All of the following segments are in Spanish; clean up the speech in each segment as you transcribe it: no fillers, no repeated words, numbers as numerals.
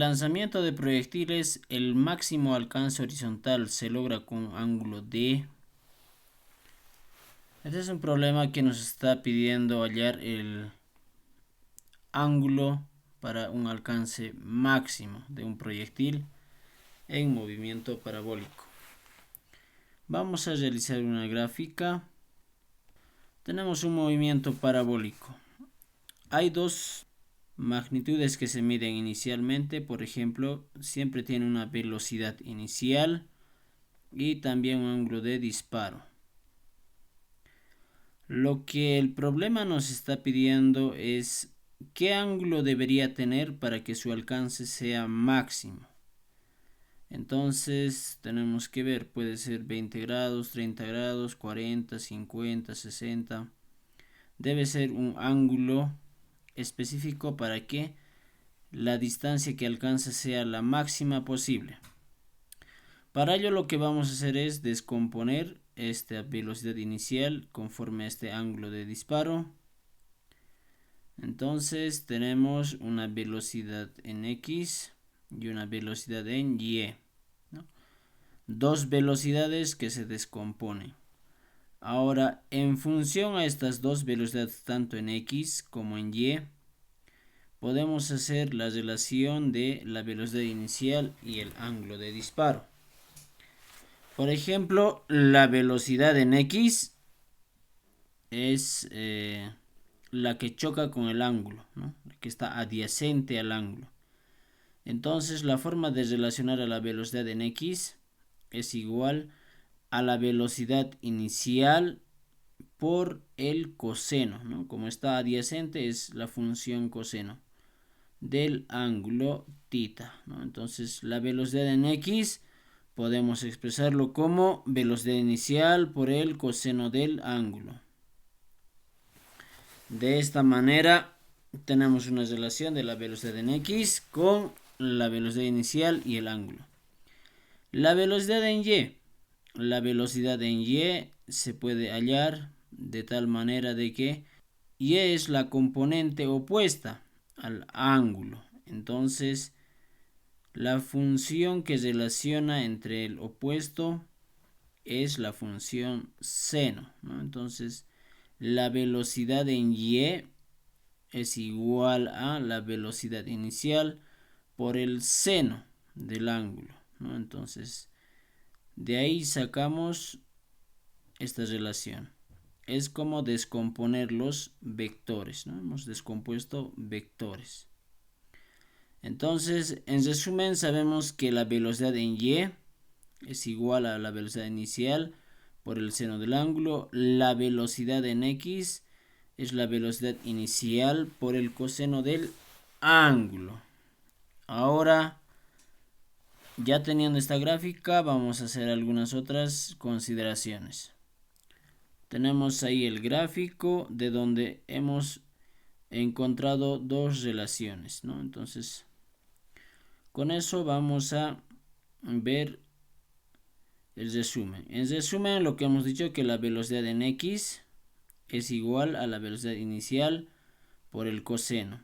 lanzamiento de proyectiles, el máximo alcance horizontal se logra con un ángulo D. Este es un problema que nos está pidiendo hallar el ángulo para un alcance máximo de un proyectil en movimiento parabólico. Vamos a realizar una gráfica. Tenemos un movimiento parabólico. Hay dos magnitudes que se miden inicialmente. Por ejemplo, siempre tiene una velocidad inicial y también un ángulo de disparo. Lo que el problema nos está pidiendo es qué ángulo debería tener para que su alcance sea máximo. Entonces tenemos que ver, puede ser 20 grados, 30 grados, 40, 50, 60. Debe ser un ángulo específico para que la distancia que alcance sea la máxima posible. Para ello lo que vamos a hacer es descomponer esta velocidad inicial conforme a este ángulo de disparo. Entonces tenemos una velocidad en X y una velocidad en Y, ¿no? Dos velocidades que se descomponen. Ahora, en función a estas dos velocidades, tanto en X como en Y, podemos hacer la relación de la velocidad inicial y el ángulo de disparo. Por ejemplo, la velocidad en X es la que choca con el ángulo, ¿no? Que está adyacente al ángulo. Entonces, la forma de relacionar a la velocidad en X es igual a la velocidad inicial por el coseno, ¿no? Como está adyacente, es la función coseno del ángulo θ, ¿no? Entonces, la velocidad en X podemos expresarlo como velocidad inicial por el coseno del ángulo. De esta manera tenemos una relación de la velocidad en X con la velocidad inicial y el ángulo. La velocidad en Y. La velocidad en Y se puede hallar de tal manera de que Y es la componente opuesta al ángulo. Entonces, la función que relaciona entre el opuesto es la función seno, ¿no? Entonces, la velocidad en Y es igual a la velocidad inicial por el seno del ángulo, ¿no? Entonces, de ahí sacamos esta relación. Es como descomponer los vectores, ¿no? Hemos descompuesto vectores. Entonces, en resumen, sabemos que la velocidad en Y es igual a la velocidad inicial por el seno del ángulo. La velocidad en X es la velocidad inicial por el coseno del ángulo. Ahora, ya teniendo esta gráfica, vamos a hacer algunas otras consideraciones. Tenemos ahí el gráfico de donde hemos encontrado dos relaciones, ¿no? Entonces, con eso vamos a ver el resumen. En resumen, lo que hemos dicho que la velocidad en X es igual a la velocidad inicial por el coseno.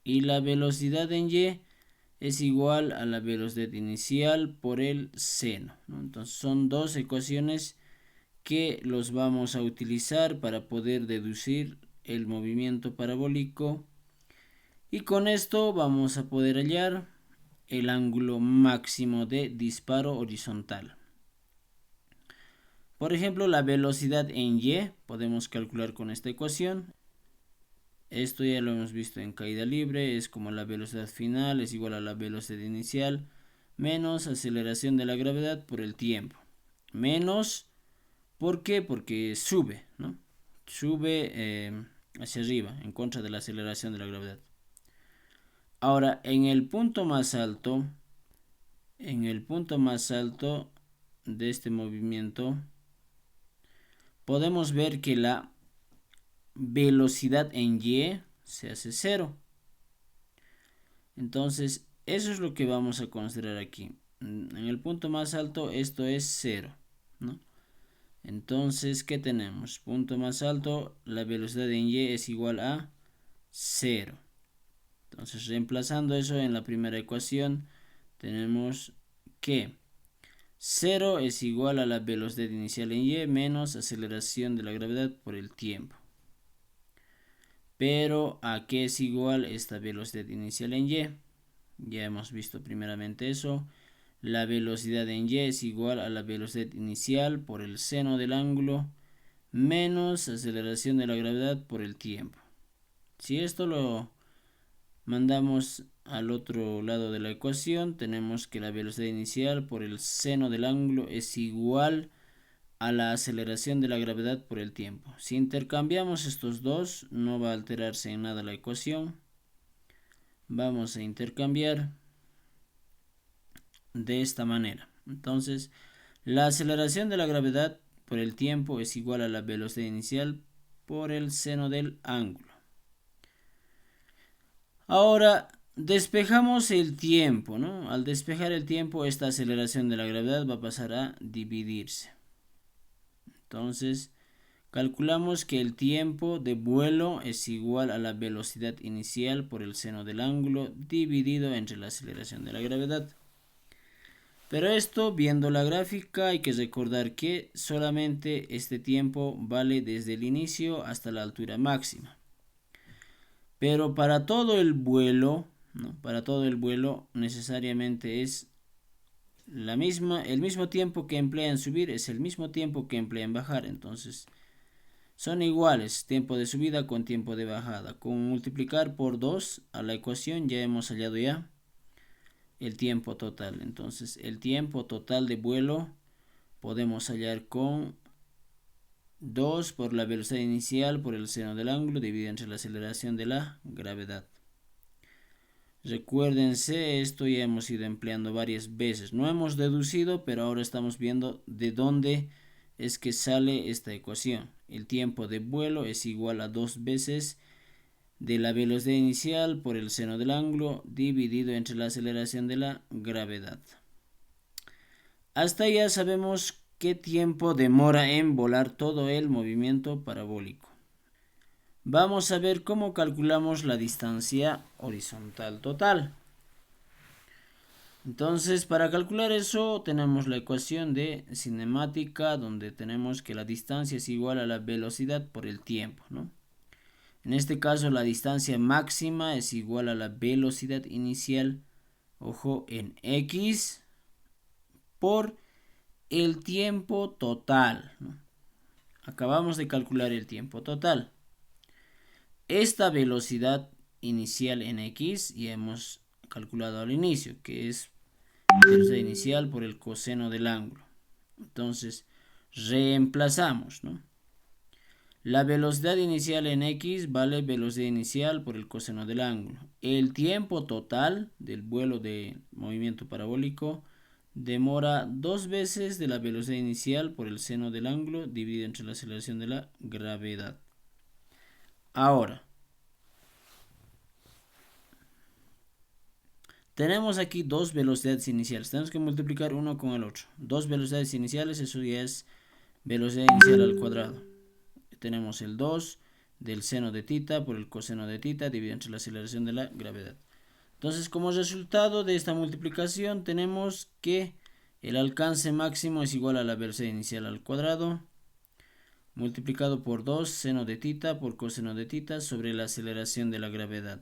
Y la velocidad en Y es igual a la velocidad inicial por el seno, ¿no? Entonces son dos ecuaciones que los vamos a utilizar para poder deducir el movimiento parabólico. Y con esto vamos a poder hallar el ángulo máximo de disparo horizontal. Por ejemplo, la velocidad en Y podemos calcular con esta ecuación. Esto ya lo hemos visto en caída libre, es como la velocidad final es igual a la velocidad inicial menos aceleración de la gravedad por el tiempo. Menos, ¿por qué? Porque sube, ¿no? Sube hacia arriba, en contra de la aceleración de la gravedad. Ahora, en el punto más alto de este movimiento, podemos ver que la velocidad en Y se hace 0. Entonces, eso es lo que vamos a considerar aquí. En el punto más alto esto es 0, ¿no? Entonces, ¿qué tenemos? Punto más alto, la velocidad en Y es igual a 0. Entonces, reemplazando eso en la primera ecuación, tenemos que 0 es igual a la velocidad inicial en y menos aceleración de la gravedad por el tiempo. Pero ¿a qué es igual esta velocidad inicial en y? Ya hemos visto primeramente eso. La velocidad en y es igual a la velocidad inicial por el seno del ángulo menos aceleración de la gravedad por el tiempo. Si esto lo mandamos al otro lado de la ecuación, tenemos que la velocidad inicial por el seno del ángulo es igual a la aceleración de la gravedad por el tiempo. Si intercambiamos estos dos, no va a alterarse en nada la ecuación. Vamos a intercambiar de esta manera. Entonces, la aceleración de la gravedad por el tiempo es igual a la velocidad inicial por el seno del ángulo. Ahora, despejamos el tiempo, ¿no? Al despejar el tiempo, esta aceleración de la gravedad va a pasar a dividirse. Entonces, calculamos que el tiempo de vuelo es igual a la velocidad inicial por el seno del ángulo dividido entre la aceleración de la gravedad. Pero esto, viendo la gráfica, hay que recordar que solamente este tiempo vale desde el inicio hasta la altura máxima. Pero para todo el vuelo, ¿no? Para todo el vuelo necesariamente es el mismo tiempo que emplea en subir es el mismo tiempo que emplea en bajar. Entonces son iguales, tiempo de subida con tiempo de bajada. Con multiplicar por 2 a la ecuación ya hemos hallado ya el tiempo total. Entonces el tiempo total de vuelo podemos hallar con 2 por la velocidad inicial por el seno del ángulo dividido entre la aceleración de la gravedad. Recuérdense, esto ya hemos ido empleando varias veces. No hemos deducido, pero ahora estamos viendo de dónde es que sale esta ecuación. El tiempo de vuelo es igual a 2 veces de la velocidad inicial por el seno del ángulo dividido entre la aceleración de la gravedad. Hasta ya sabemos qué tiempo demora en volar todo el movimiento parabólico. Vamos a ver cómo calculamos la distancia horizontal total. Entonces, para calcular eso tenemos la ecuación de cinemática donde tenemos que la distancia es igual a la velocidad por el tiempo, ¿no? En este caso la distancia máxima es igual a la velocidad inicial, ojo, en x por el tiempo total, ¿no? Acabamos de calcular el tiempo total. Esta velocidad inicial en x ya hemos calculado al inicio, que es velocidad inicial por el coseno del ángulo. Entonces, reemplazamos, ¿no? La velocidad inicial en x vale velocidad inicial por el coseno del ángulo. El tiempo total del vuelo de movimiento parabólico demora 2 veces de la velocidad inicial por el seno del ángulo dividido entre la aceleración de la gravedad. Ahora, tenemos aquí dos velocidades iniciales. Tenemos que multiplicar uno con el otro. Dos velocidades iniciales, eso ya es velocidad inicial al cuadrado. Tenemos el 2 del seno de θ por el coseno de θ dividido entre la aceleración de la gravedad. Entonces, como resultado de esta multiplicación, tenemos que el alcance máximo es igual a la velocidad inicial al cuadrado multiplicado por 2 seno de θ por coseno de θ sobre la aceleración de la gravedad.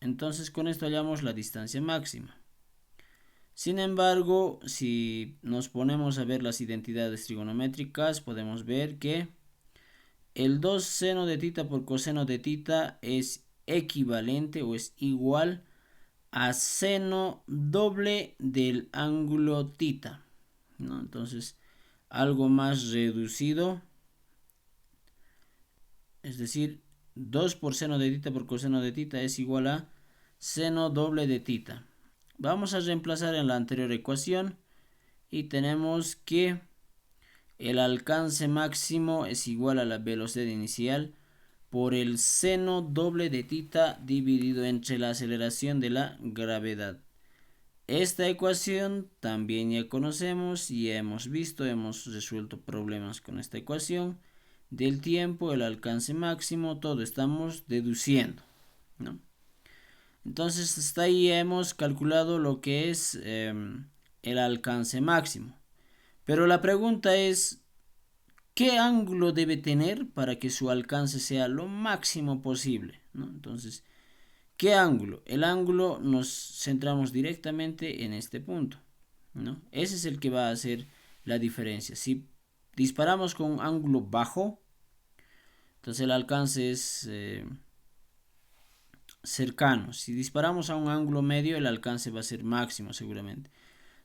Entonces con esto hallamos la distancia máxima. Sin embargo, si nos ponemos a ver las identidades trigonométricas, podemos ver que el 2 seno de θ por coseno de θ es equivalente o es igual a seno doble del ángulo θ, ¿no? Entonces, algo más reducido, es decir, 2 por seno de θ por coseno de θ es igual a seno doble de θ. Vamos a reemplazar en la anterior ecuación y tenemos que el alcance máximo es igual a la velocidad inicial por el seno doble de θ dividido entre la aceleración de la gravedad. Esta ecuación también ya conocemos y ya hemos visto, hemos resuelto problemas con esta ecuación. Del tiempo, el alcance máximo, todo estamos deduciendo, ¿no? Entonces hasta ahí hemos calculado lo que es el alcance máximo. Pero la pregunta es, ¿qué ángulo debe tener para que su alcance sea lo máximo posible? ¿No? Entonces, ¿qué ángulo? El ángulo nos centramos directamente en este punto, ¿no? Ese es el que va a hacer la diferencia. Si disparamos con un ángulo bajo, entonces el alcance es cercano. Si disparamos a un ángulo medio, el alcance va a ser máximo seguramente.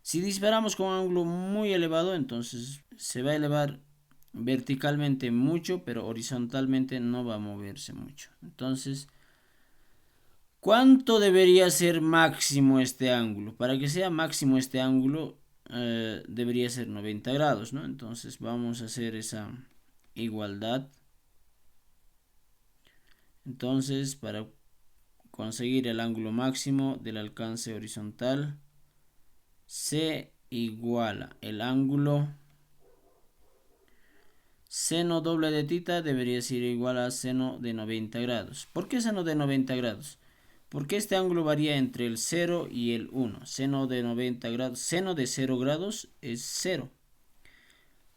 Si disparamos con un ángulo muy elevado, entonces se va a elevar verticalmente mucho, pero horizontalmente no va a moverse mucho. Entonces, ¿cuánto debería ser máximo este ángulo? Para que sea máximo este ángulo, debería ser 90 grados, ¿no? Entonces vamos a hacer esa igualdad. Entonces, para conseguir el ángulo máximo del alcance horizontal, se iguala el ángulo seno doble de tita debería ser igual a seno de 90 grados. ¿Por qué seno de 90 grados? Porque este ángulo varía entre el 0 y el 1. Seno de 90 grados, seno de 0 grados es 0.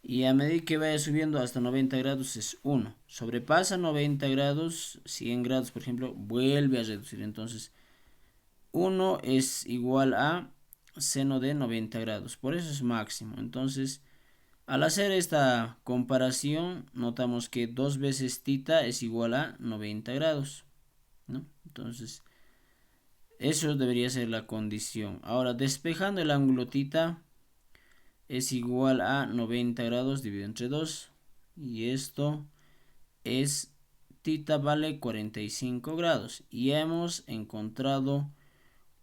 Y a medida que vaya subiendo hasta 90 grados es 1. Sobrepasa 90 grados, 100 grados por ejemplo, vuelve a reducir. Entonces 1 es igual a seno de 90 grados. Por eso es máximo. Entonces, al hacer esta comparación, notamos que 2 veces tita es igual a 90 grados, ¿no? Entonces, eso debería ser la condición. Ahora, despejando el ángulo tita es igual a 90 grados dividido entre 2. Y esto es, tita vale 45 grados. Y hemos encontrado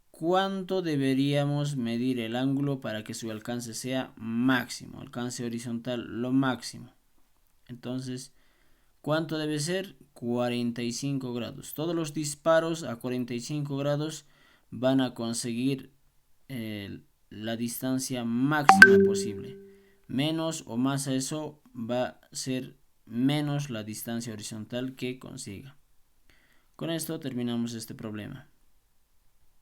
cuánto deberíamos medir el ángulo para que su alcance sea máximo, alcance horizontal lo máximo. Entonces, ¿cuánto debe ser? 45 grados. Todos los disparos a 45 grados van a conseguir la distancia máxima posible. Menos o más a eso va a ser menos la distancia horizontal que consiga. Con esto terminamos este problema.